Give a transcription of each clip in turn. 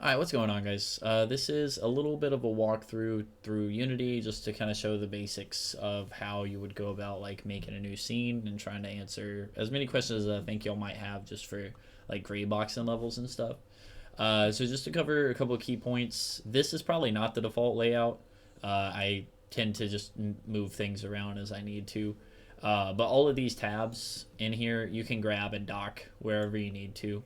Alright, what's going on, guys? This is a little bit of a walkthrough through Unity just to kind of show the basics of how you would go about like making a new scene and trying to answer as many questions as I think y'all might have just for like gray boxing levels and stuff. So just to cover a couple of key points, this is probably not the default layout. I tend to just move things around as I need to. But all of these tabs in here you can grab and dock wherever you need to.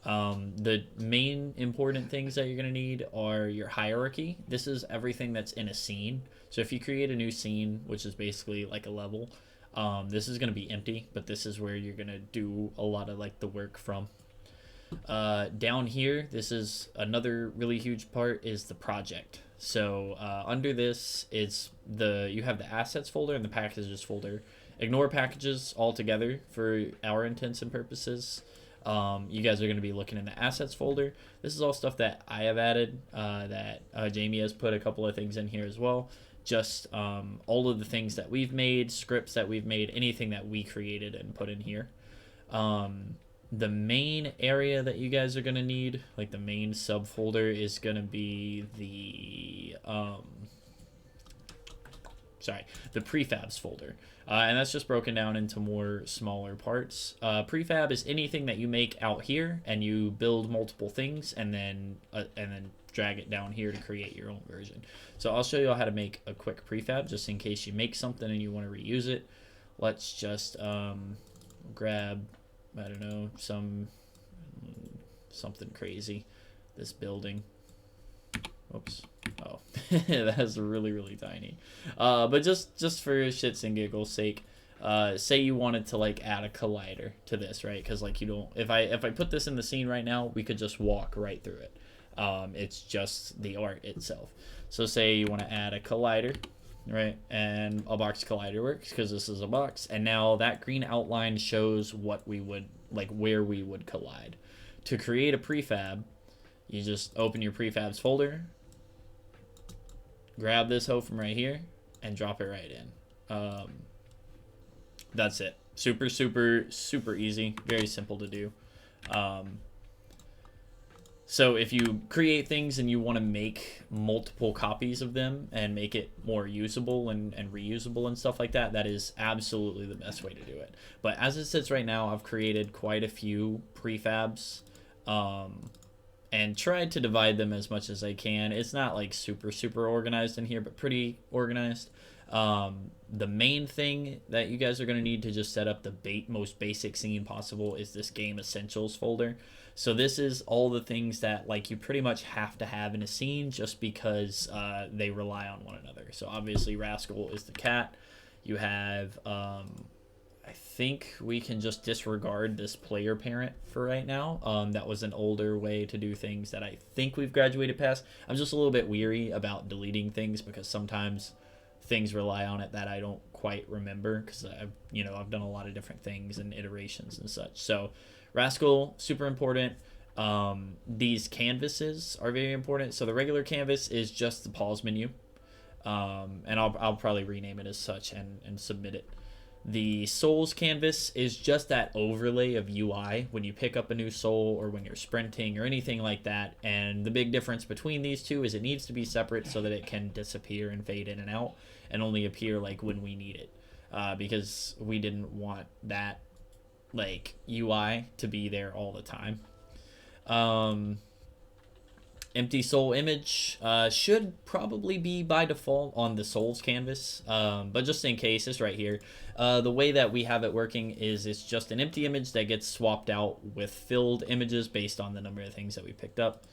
The main important things that you're going to need are your hierarchy. This is everything that's in a scene. So if you create a new scene, which is basically like a level, this is going to be empty, but this is where you're going to do a lot of like the work from. Down here, this is another really huge part is the project. So under this is you have the assets folder and the packages folder. Ignore packages altogether for our intents and purposes. You guys are going to be looking in the assets folder. This is all stuff that I have added, that Jamie has put a couple of things in here as well. Just all of the things that we've made, scripts that we've made, anything that we created and put in here. The main area that you guys are going to need, like the main subfolder, is going to be the prefabs folder. And that's just broken down into more smaller parts. Prefab is anything that you make out here and you build multiple things and then drag it down here to create your own version. So I'll show you how to make a quick prefab just in case you make something and you want to reuse it. Let's just grab, I don't know, something crazy. This building. Oops. Oh, that's really tiny. But just for shits and giggles sake, say you wanted to like add a collider to this, right? Because like you don't. If I put this in the scene right now, we could just walk right through it. It's just the art itself. So say you want to add a collider, right? And a box collider works because this is a box. And now that green outline shows what we would like where we would collide. To create a prefab, you just open your prefabs folder. Grab this hoe from right here and drop it right in. That's it. Super easy. Very simple to do. So if you create things and you want to make multiple copies of them and make it more usable and reusable and stuff like that, that is absolutely the best way to do it. But as it sits right now, I've created quite a few prefabs. And tried to divide them as much as I can. It's not like super organized in here, but pretty organized. The main thing that you guys are going to need to just set up the most basic scene possible is this game essentials folder. So this is all the things that like you pretty much have to have in a scene just because they rely on one another. So obviously Rascal is the cat. You have I think we can just disregard this player parent for right now. That was an older way to do things that I think we've graduated past. I'm just a little bit weary about deleting things because sometimes things rely on it that I don't quite remember because I've done a lot of different things and iterations and such. So Rascal, super important. These canvases are very important. So the regular canvas is just the pause menu. And I'll probably rename it as such and submit it. The souls canvas is just that overlay of UI when you pick up a new soul or when you're sprinting or anything like that. And the big difference between these two is it needs to be separate so that it can disappear and fade in and out and only appear like when we need it. Because we didn't want that like UI to be there all the time. Empty soul image should probably be by default on the souls canvas, but just in case, it's right here. The way that we have it working is it's just an empty image that gets swapped out with filled images based on the number of things that we picked up.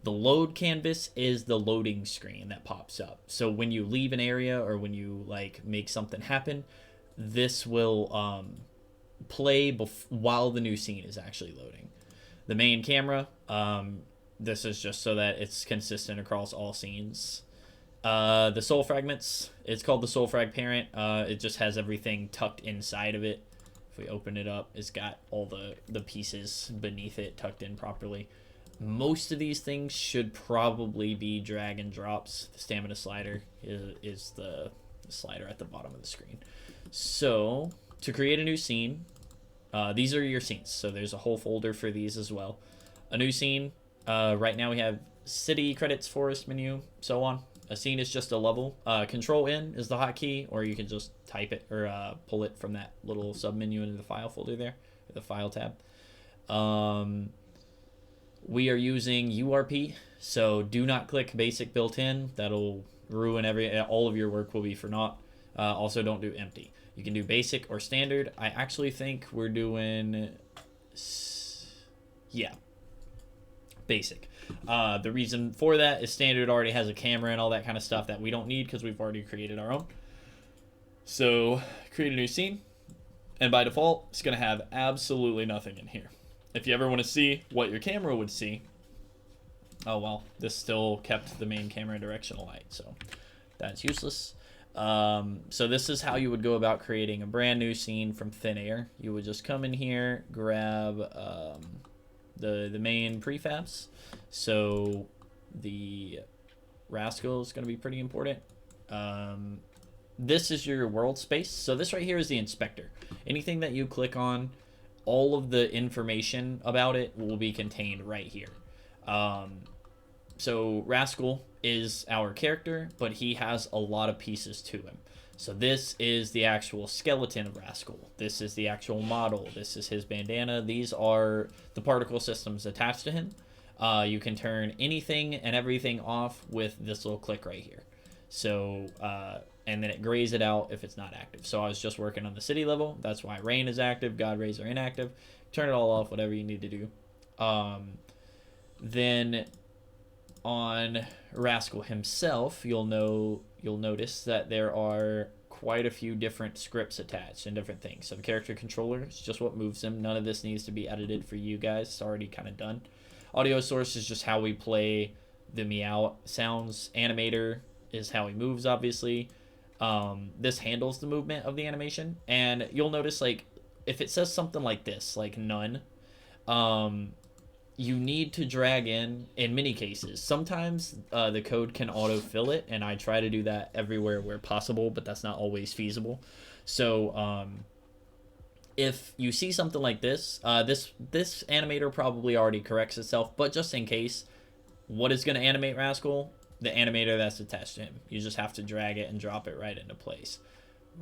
The load canvas is the loading screen that pops up. So when you leave an area or when you like make something happen, this will play while the new scene is actually loading. The main camera, this is just so that it's consistent across all scenes. The soul fragments, it's called the soul frag parent. It just has everything tucked inside of it. If we open it up, it's got all the pieces beneath it tucked in properly. Most of these things should probably be drag and drops. The stamina slider is the slider at the bottom of the screen. So to create a new scene, these are your scenes. So there's a whole folder for these as well. A new scene. Right now we have city credits, forest menu, so on. A scene is just a level. Control N is the hotkey, or you can just type it or pull it from that little sub menu into the file folder there, the file tab. We are using URP, so do not click basic built-in. That'll ruin all of your work will be for naught. Also, don't do empty. You can do basic or standard. I actually think we're doing, yeah, basic. The reason for that is standard already has a camera and all that kind of stuff that we don't need because we've already created our own. So create a new scene, and by default, it's going to have absolutely nothing in here. If you ever want to see what your camera would see, oh well, this still kept the main camera directional light, so that's useless. So this is how you would go about creating a brand new scene from thin air. You would just come in here, grab the main prefabs. So the Rascal is going to be pretty important. This is your world space. So this right here is the inspector. Anything that you click on, all of the information about it will be contained right here. So Rascal is our character, but he has a lot of pieces to him. So this is the actual skeleton of Rascal. This is the actual model. This is his bandana. These are the particle systems attached to him. You can turn anything and everything off with this little click right here. So, and then it grays it out if it's not active. So I was just working on the city level. That's why rain is active, God rays are inactive. Turn it all off, whatever you need to do. Then on Rascal himself, you'll notice that there are quite a few different scripts attached and different things. So the character controller is just what moves him. None of this needs to be edited for you guys. It's already kind of done. Audio source is just how we play the meow sounds. Animator is how he moves, obviously. This handles the movement of the animation, and you'll notice, like, if it says something like this, like none, you need to drag in many cases. Sometimes the code can autofill it, and I try to do that everywhere where possible, but that's not always feasible. So if you see something like this, this animator probably already corrects itself, but just in case, what is going to animate Rascal? The animator that's attached to him. You just have to drag it and drop it right into place.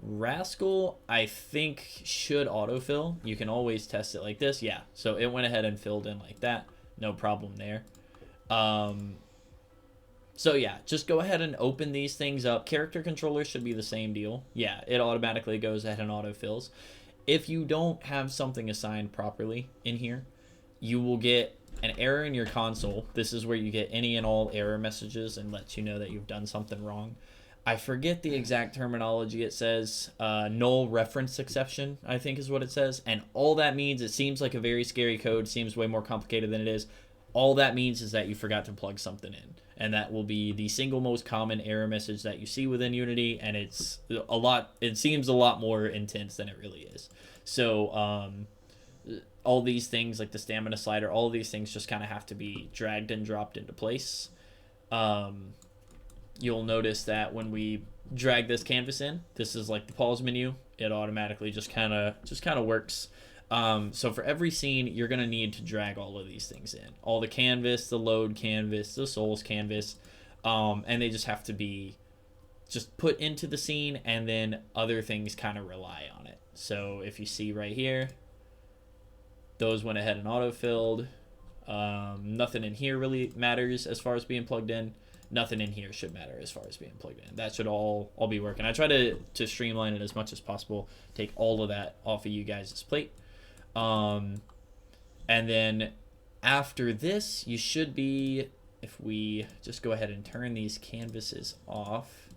Rascal, I think, should autofill. You can always test it like this. Yeah, so it went ahead and filled in like that. No problem there. So yeah, just go ahead and open these things up. Character controller should be the same deal. Yeah, it automatically goes ahead and autofills. If you don't have something assigned properly in here, you will get an error in your console. This is where you get any and all error messages and lets you know that you've done something wrong. I forget the exact terminology. It says null reference exception, I think is what it says. And all that means, it seems like a very scary code, seems way more complicated than it is. All that means is that you forgot to plug something in. And that will be the single most common error message that you see within Unity. And it's a lot, it seems a lot more intense than it really is. So, all these things like the stamina slider, all of these things just kind of have to be dragged and dropped into place. You'll notice that when we drag this canvas in, this is like the pause menu. It automatically just kind of works. So for every scene, you're going to need to drag all of these things in. All the canvas, the load canvas, the souls canvas, and they just have to be just put into the scene, and then other things kind of rely on it. So if you see right here, those went ahead and autofilled. Nothing in here really matters as far as being plugged in. Nothing in here should matter as far as being plugged in. That should all be working. I try to streamline it as much as possible, take all of that off of you guys' plate. And then after this, you should be, if we just go ahead and turn these canvases off.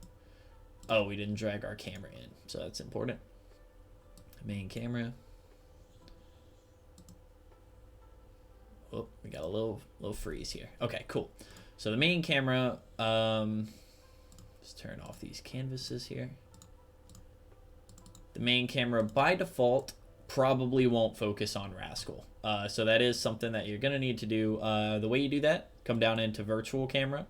Oh, we didn't drag our camera in, so that's important. Main camera. Oh, we got a little freeze here. Okay, cool. So the main camera, let's turn off these canvases here. The main camera by default probably won't focus on Rascal. So that is something that you're gonna need to do. The way you do that, come down into virtual camera.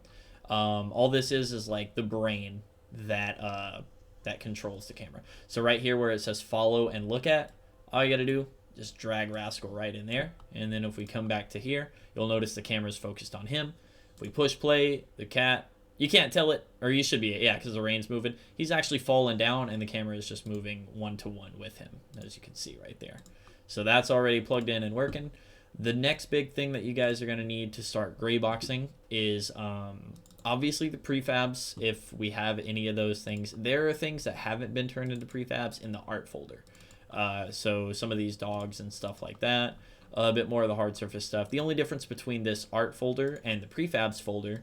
All this is like the brain that that controls the camera. So right here where it says follow and look at, all you gotta do, just drag Rascal right in there. And then if we come back to here, you'll notice the camera's focused on him. If we push play, the cat, you can't tell it, or you should be, yeah, because the rain's moving. He's actually falling down, and the camera is just moving 1-to-1 with him, as you can see right there. So that's already plugged in and working. The next big thing that you guys are going to need to start gray boxing is obviously the prefabs. If we have any of those things, there are things that haven't been turned into prefabs in the art folder. So some of these dogs and stuff like that, a bit more of the hard surface stuff. The only difference between this art folder and the prefabs folder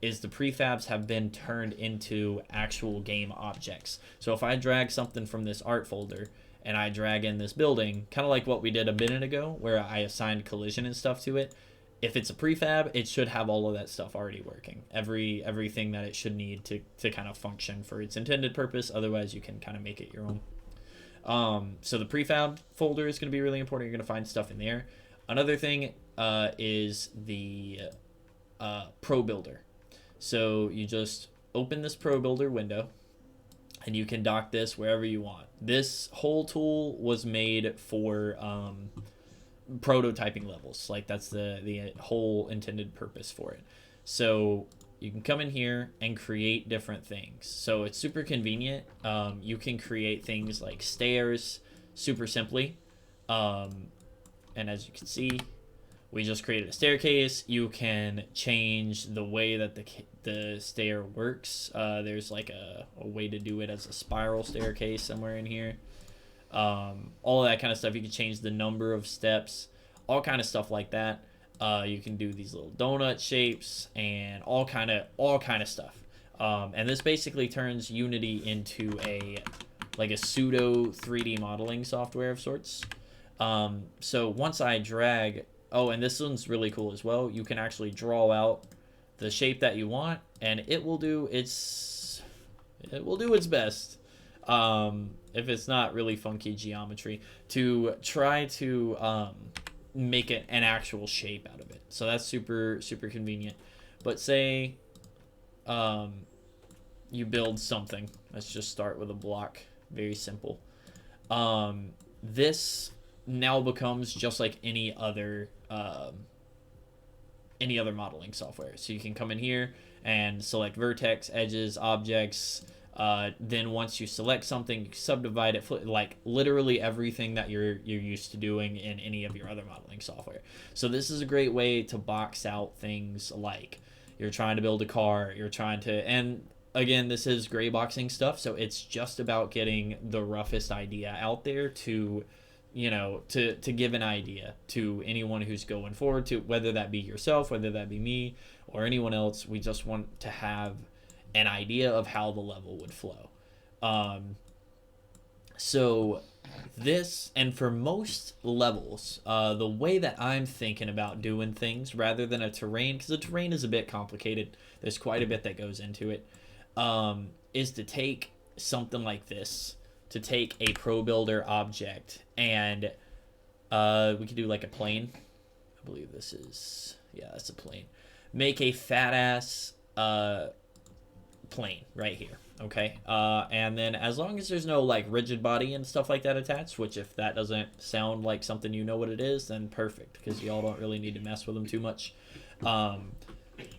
is the prefabs have been turned into actual game objects. So if I drag something from this art folder and I drag in this building, kind of like what we did a minute ago where I assigned collision and stuff to it, if it's a prefab, it should have all of that stuff already working. Everything that it should need to kind of function for its intended purpose. Otherwise, you can kind of make it your own. So the prefab folder is going to be really important. You're going to find stuff in there. Another thing is the Pro Builder. So you just open this Pro Builder window, and you can dock this wherever you want. This whole tool was made for prototyping levels. Like that's the whole intended purpose for it. So you can come in here and create different things. So it's super convenient. You can create things like stairs super simply. And as you can see, we just created a staircase. You can change the way that the stair works. There's like a way to do it as a spiral staircase somewhere in here. All of that kind of stuff. You can change the number of steps, all kind of stuff like that. You can do these little donut shapes and all kind of stuff. And this basically turns Unity into a pseudo 3D modeling software of sorts. So once I drag, oh, and this one's really cool as well. You can actually draw out the shape that you want, and it will do its best. If it's not really funky geometry, to try to make it an actual shape out of it. So that's super convenient. But say you build something. Let's just start with a block. Very simple. This now becomes just like any other modeling software. So you can come in here and select vertex, edges, objects. Then once you select something, you subdivide it, like literally everything that you're used to doing in any of your other modeling software. So this is a great way to box out things like you're trying to build a car, and again, this is gray boxing stuff, so it's just about getting the roughest idea out there to give an idea to anyone who's going forward, to whether that be yourself, whether that be me or anyone else. We just want to have an idea of how the level would flow. So this, and for most levels, the way that I'm thinking about doing things rather than a terrain, because the terrain is a bit complicated, there's quite a bit that goes into it, is to take something like this, to take a Pro Builder object, and we could do like a plane. I believe this is, yeah, that's a plane. Make a fat ass plane right here, okay? And then as long as there's no like rigid body and stuff like that attached, which if that doesn't sound like something you know what it is, then perfect, because y'all don't really need to mess with them too much.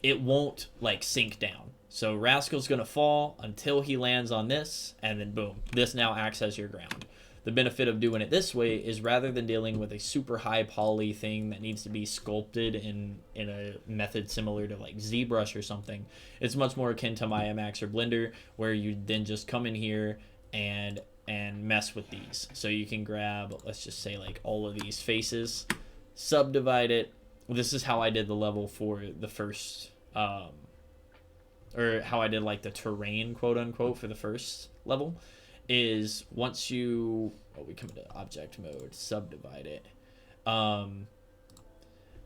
It won't like sink down. So Rascal's gonna fall until he lands on this, and then boom, this now acts as your ground. The benefit of doing it this way is rather than dealing with a super high poly thing that needs to be sculpted in a method similar to like ZBrush or something, it's much more akin to Maya Max or Blender, where you then just come in here and mess with these. So you can grab, let's just say like all of these faces, subdivide it. This is how I did the level for the first, or how I did like the terrain, quote unquote, for the first level. Is once you, we come into object mode, subdivide it,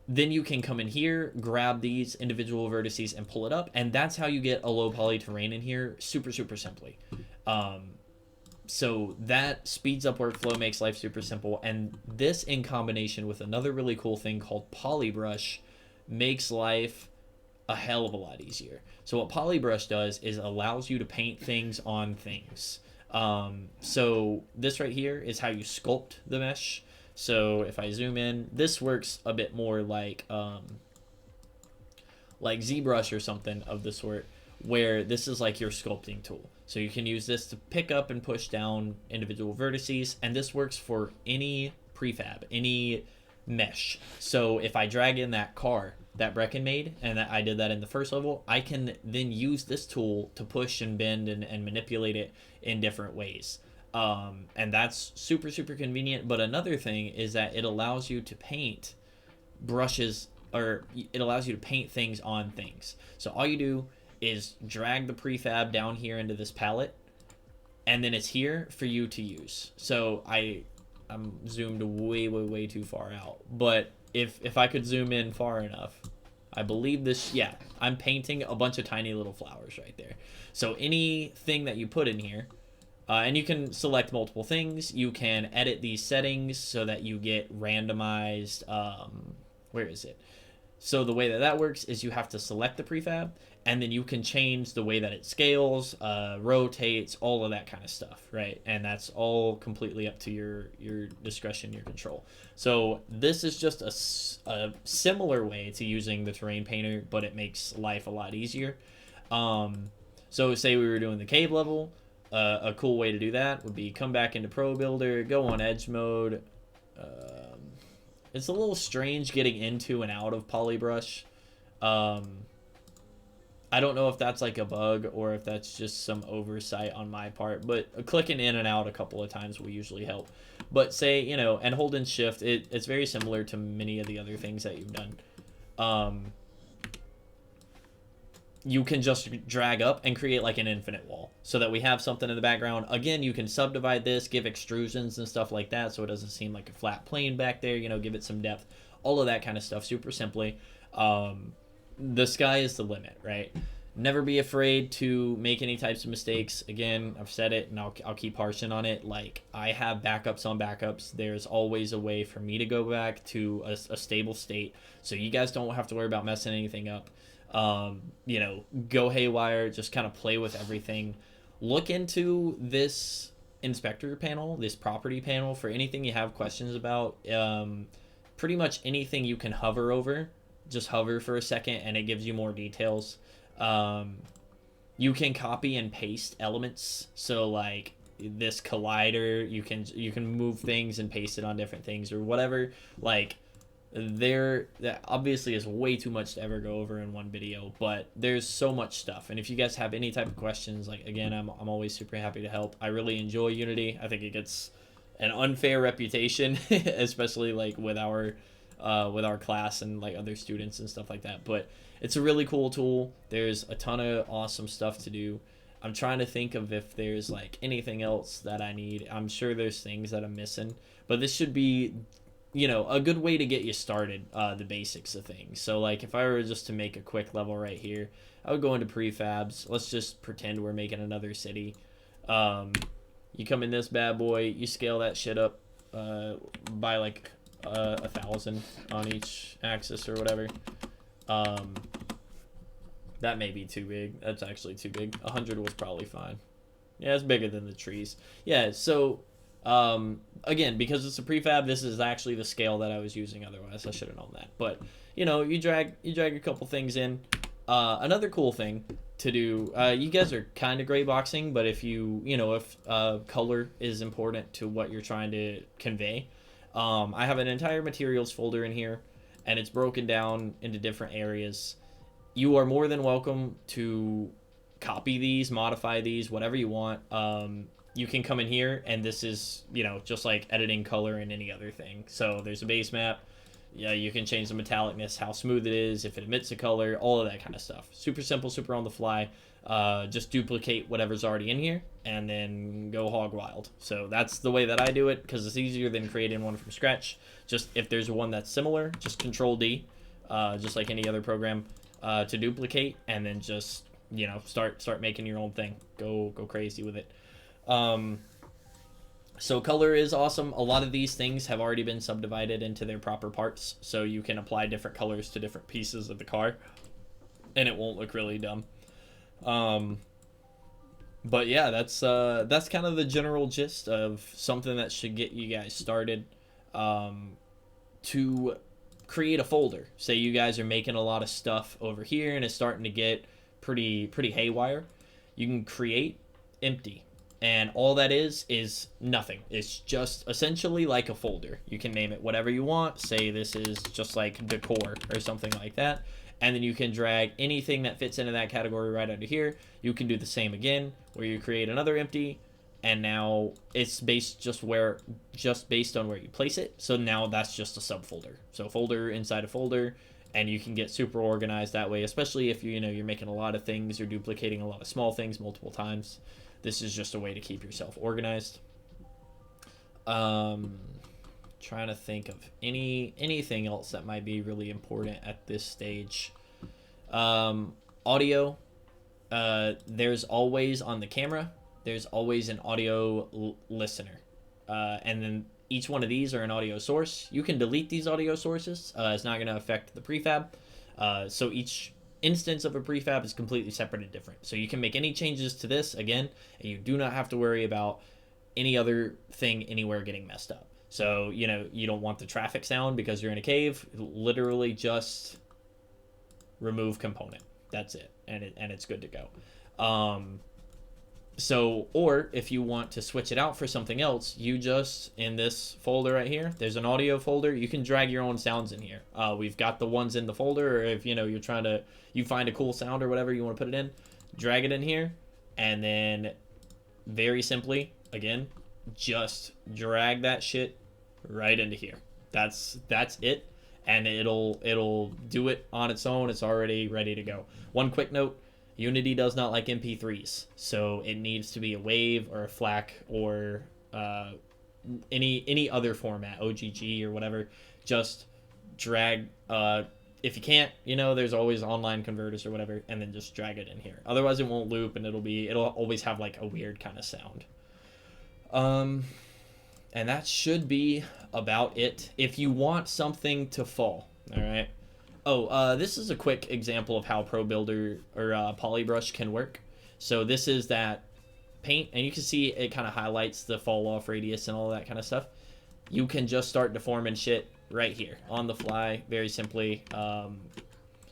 then you can come in here, grab these individual vertices and pull it up, and that's how you get a low poly terrain in here super simply. So that speeds up workflow, makes life super simple, and this in combination with another really cool thing called Polybrush makes life a hell of a lot easier. So what Polybrush does is allows you to paint things on things. So this right here is how you sculpt the mesh. So if I zoom in, this works a bit more like like ZBrush or something of the sort, where this is like your sculpting tool. So you can use this to pick up and push down individual vertices, and this works for any prefab, any mesh. So if I drag in that car that Brecken made, and that I did that in the first level, I can then use this tool to push and bend and manipulate it in different ways. And that's super, super convenient. But another thing is that it allows you to paint brushes, or it allows you to paint things on things. So all you do is drag the prefab down here into this palette, and then it's here for you to use. So I'm zoomed way, way, way too far out, but if I could zoom in far enough, I believe this, yeah, I'm painting a bunch of tiny little flowers right there. So anything that you put in here, and you can select multiple things, you can edit these settings so that you get randomized, where is it? So the way that that works is you have to select the prefab, and then you can change the way that it scales, rotates, all of that kind of stuff, right? And that's all completely up to your discretion, your control. So this is just a similar way to using the terrain painter, but it makes life a lot easier. So say we were doing the cave level, a cool way to do that would be come back into Pro Builder, go on Edge mode. It's a little strange getting into and out of Polybrush. I don't know if that's like a bug or if that's just some oversight on my part, but clicking in and out a couple of times will usually help. But say, you know, and holding shift, it's very similar to many of the other things that you've done. You can just drag up and create like an infinite wall so that we have something in the background. Again, you can subdivide this, give extrusions and stuff like that so it doesn't seem like a flat plane back there, you know, give it some depth, all of that kind of stuff super simply. The sky is the limit, right? Never be afraid to make any types of mistakes. Again, I've said it and I'll keep harshing on it. Like, I have backups on backups. There's always a way for me to go back to a stable state so you guys don't have to worry about messing anything up. You know, go haywire, just kind of play with everything. Look into this inspector panel, this property panel, for anything you have questions about. Pretty much anything you can hover over, just hover for a second and it gives you more details. You can copy and paste elements. So like this collider, you can move things and paste it on different things or whatever. Like, that obviously is way too much to ever go over in one video, but there's so much stuff. And if you guys have any type of questions, like, again, I'm always super happy to help. I really enjoy Unity. I think it gets an unfair reputation, especially like with our class and like other students and stuff like that. But it's a really cool tool. There's a ton of awesome stuff to do. I'm trying to think of if there's like anything else that I need. I'm sure there's things that I'm missing, but this should be, you know, a good way to get you started, the basics of things. So like if I were just to make a quick level right here, I would go into prefabs. Let's just pretend we're making another city. You come in this bad boy, you scale that shit up by like 1,000 on each axis or whatever. That may be too big. That's actually too big. 100 was probably fine. Yeah, it's bigger than the trees. Yeah, so again, because it's a prefab, this is actually the scale that I was using. Otherwise, I should have known that. But you know, you drag a couple things in. Another cool thing to do, you guys are kind of gray boxing, but if color is important to what you're trying to convey, I have an entire materials folder in here, and it's broken down into different areas. You are more than welcome to copy these, modify these, whatever you want. You can come in here, and this is, you know, just like editing color and any other thing. So there's a base map. Yeah, you can change the metallicness, how smooth it is, if it emits a color, all of that kind of stuff. Super simple, super on the fly. Just duplicate whatever's already in here, and then go hog wild. So that's the way that I do it, because it's easier than creating one from scratch. Just if there's one that's similar, just Control D, just like any other program, to duplicate, and then just, you know, start making your own thing. Go crazy with it. So color is awesome. A lot of these things have already been subdivided into their proper parts, so you can apply different colors to different pieces of the car, and it won't look really dumb. But yeah, that's kind of the general gist of something that should get you guys started. To create a folder. Say you guys are making a lot of stuff over here and it's starting to get pretty haywire. You can create empty, and all that is nothing. It's just essentially like a folder. You can name it whatever you want. Say this is just like decor or something like that, and then you can drag anything that fits into that category right under here. You can do the same again where you create another empty, and now it's based on where you place it. So now that's just a subfolder. So folder inside a folder, and you can get super organized that way, especially if you're making a lot of things, you're duplicating a lot of small things multiple times. This is just a way to keep yourself organized. Trying to think of anything else that might be really important at this stage. Audio. There's always on the camera, there's always an audio listener. And then each one of these are an audio source. You can delete these audio sources. It's not going to affect the prefab. So each instance of a prefab is completely separate and different. So you can make any changes to this again, and you do not have to worry about any other thing anywhere getting messed up. So, you don't want the traffic sound because you're in a cave. Literally just remove component. That's it. And it's good to go. So, or if you want to switch it out for something else, you just, in this folder right here, there's an audio folder. You can drag your own sounds in here. We've got the ones in the folder, or if, you're trying to, you find a cool sound or whatever you want to put it in, drag it in here, and then very simply, again, just drag that shit right into here. That's it, and it'll do it on its own. It's already ready to go. One quick note: Unity does not like MP3s, so it needs to be a WAV or a FLAC or any other format, OGG or whatever. Just drag. If you can't, there's always online converters or whatever, and then just drag it in here. Otherwise, it won't loop, and it'll always have like a weird kind of sound. And that should be about it. If you want something to fall, all right. Oh, this is a quick example of how Pro Builder or Polybrush can work. So this is that paint, and you can see it kind of highlights the fall off radius and all that kind of stuff. You can just start deforming shit right here on the fly, very simply.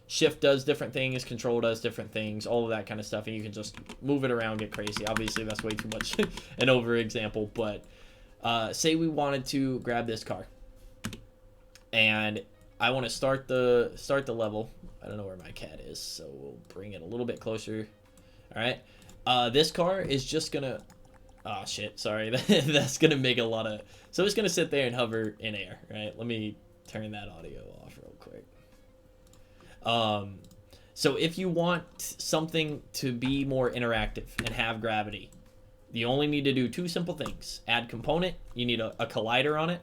Shift does different things, Control does different things, all of that kind of stuff, and you can just move it around, get crazy. Obviously, that's way too much an over example, but say we wanted to grab this car, and I want to start the level. I don't know where my cat is, so we'll bring it a little bit closer. All right. This car is just gonna. Oh shit! Sorry, that's gonna make a lot of. So it's gonna sit there and hover in air. Right. Let me turn that audio off real quick. So if you want something to be more interactive and have gravity, you only need to do two simple things. Add component. You need a collider on it.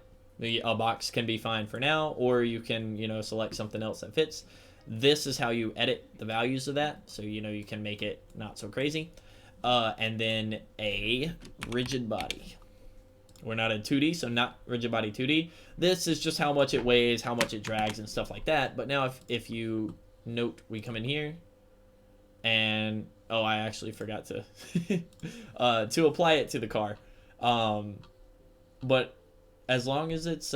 A box can be fine for now, or you can, select something else that fits. This is how you edit the values of that, so you can make it not so crazy. And then a rigid body. We're not in 2D, so not rigid body 2D. This is just how much it weighs, how much it drags, and stuff like that. But now if you note, we come in here, and oh, I actually forgot to to apply it to the car. But as long as it's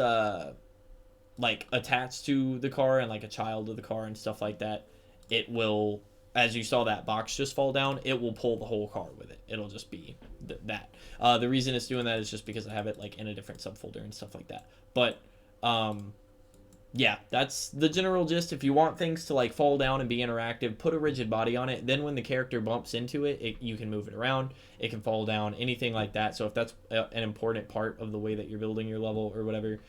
like attached to the car and like a child of the car and stuff like that, it will, as you saw that box just fall down, it will pull the whole car with it. It'll just be that. The reason it's doing that is just because I have it like in a different subfolder and stuff like that. But yeah, that's the general gist. If you want things to like fall down and be interactive, put a rigid body on it. Then when the character bumps into it, you can move it around. It can fall down, anything like that. So if that's an important part of the way that you're building your level or whatever,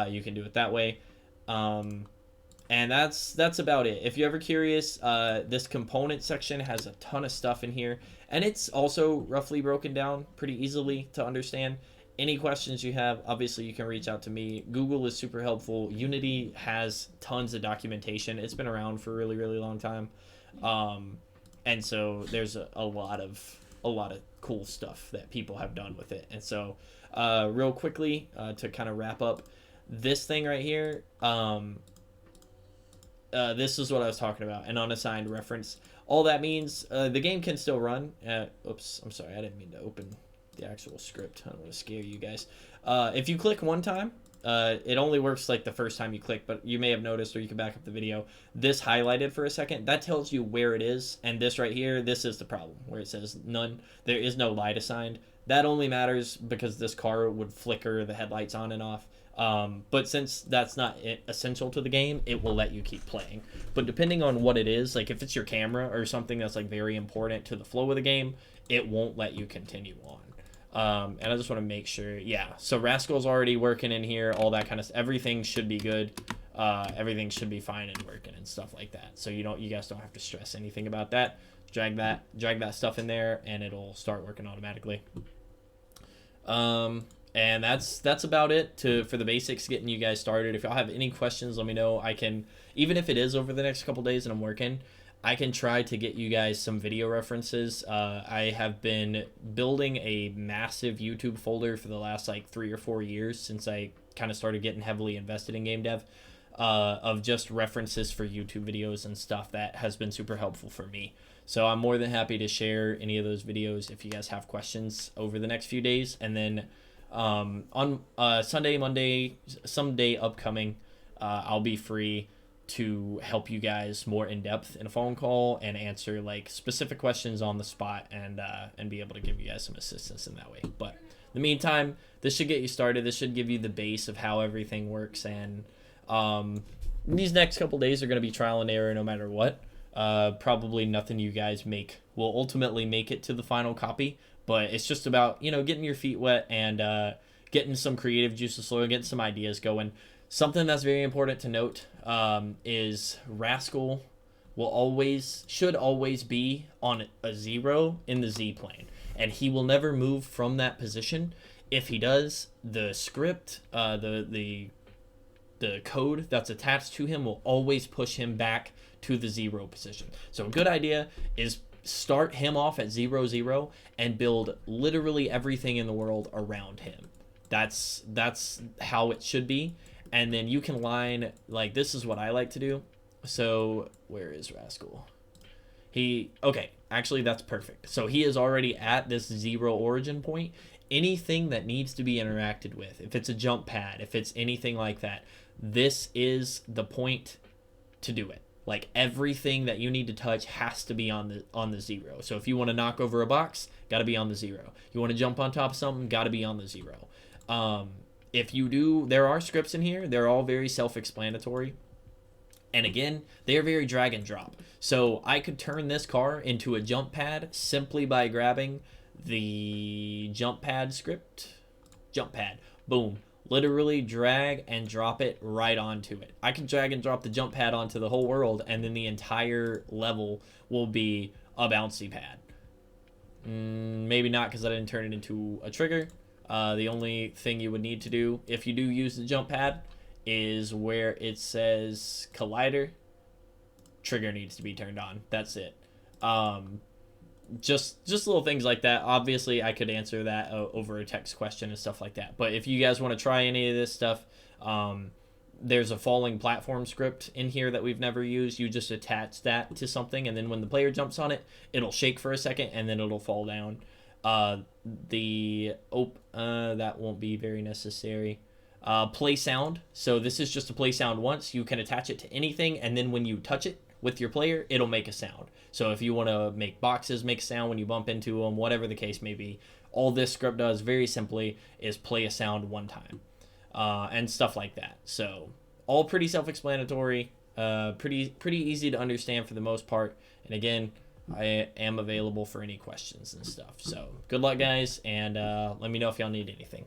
you can do it that way. And that's about it. If you're ever curious, this component section has a ton of stuff in here, and it's also roughly broken down pretty easily to understand. Any questions you have, obviously you can reach out to me. Google is super helpful. Unity has tons of documentation. It's been around for a really, really long time. And so there's a lot of cool stuff that people have done with it. And so real quickly, to kind of wrap up this thing right here, this is what I was talking about, an unassigned reference. All that means the game can still run. Oops, I'm sorry, I didn't mean to open the actual script. I don't want to scare you guys. If you click one time, it only works like the first time you click, but you may have noticed, or you can back up the video, this highlighted for a second, that tells you where it is. And this right here, this is the problem where it says none. There is no light assigned. That only matters because this car would flicker the headlights on and off. But since that's not essential to the game, it will let you keep playing. But depending on what it is, like if it's your camera or something that's like very important to the flow of the game, it won't let you continue on. And I just want to make sure, yeah. So Rascal's already working in here, all that kind of stuff. Everything should be good. Everything should be fine and working and stuff like that. So you guys don't have to stress anything about that. Drag that stuff in there, and it'll start working automatically. And that's about it for the basics, getting you guys started. If y'all have any questions, let me know. I can, even if it is over the next couple days and I'm working, I can try to get you guys some video references. I have been building a massive YouTube folder for the last like 3 or 4 years since I kind of started getting heavily invested in game dev, of just references for YouTube videos and stuff that has been super helpful for me. So I'm more than happy to share any of those videos if you guys have questions over the next few days. And then on Sunday, Monday, someday upcoming, I'll be free to help you guys more in depth in a phone call and answer like specific questions on the spot, and be able to give you guys some assistance in that way. But in the meantime, this should get you started. This should give you the base of how everything works. And these next couple days are going to be trial and error no matter what. Probably nothing you guys make will ultimately make it to the final copy, but it's just about, getting your feet wet and getting some creative juices flowing, getting some ideas going. Something that's very important to note is Rascal should always be on a 0 in the Z plane, and he will never move from that position. If he does, the script, the code that's attached to him will always push him back to the 0 position. So a good idea is start him off at 0, 0 and build literally everything in the world around him. That's how it should be. And then you can line, like, this is what I like to do. So where is Rascal? Okay, actually that's perfect. So he is already at this 0 origin point. Anything that needs to be interacted with, if it's a jump pad, if it's anything like that, this is the point to do it. Like, everything that you need to touch has to be on the 0. So if you want to knock over a box, got to be on the 0. You want to jump on top of something, got to be on the 0. If you do, there are scripts in here. They're all very self-explanatory. And again, they are very drag and drop. So I could turn this car into a jump pad simply by grabbing the jump pad script. Jump pad. Boom. Literally drag and drop it right onto it. I can drag and drop the jump pad onto the whole world, and then the entire level will be a bouncy pad. Maybe not, because I didn't turn it into a trigger. The only thing you would need to do if you do use the jump pad is where it says collider, trigger needs to be turned on. That's it. Just little things like that. Obviously, I could answer that over a text question and stuff like that. But if you guys want to try any of this stuff, there's a falling platform script in here that we've never used. You just attach that to something, and then when the player jumps on it, it'll shake for a second, and then it'll fall down. That won't be very necessary. Play sound. So this is just to play sound once. You can attach it to anything, and then when you touch it with your player, it'll make a sound. So if you want to make boxes make sound when you bump into them, whatever the case may be, all this script does very simply is play a sound one time, and stuff like that. So all pretty self-explanatory, pretty easy to understand for the most part. And again, I am available for any questions and stuff. So good luck, guys, and let me know if y'all need anything.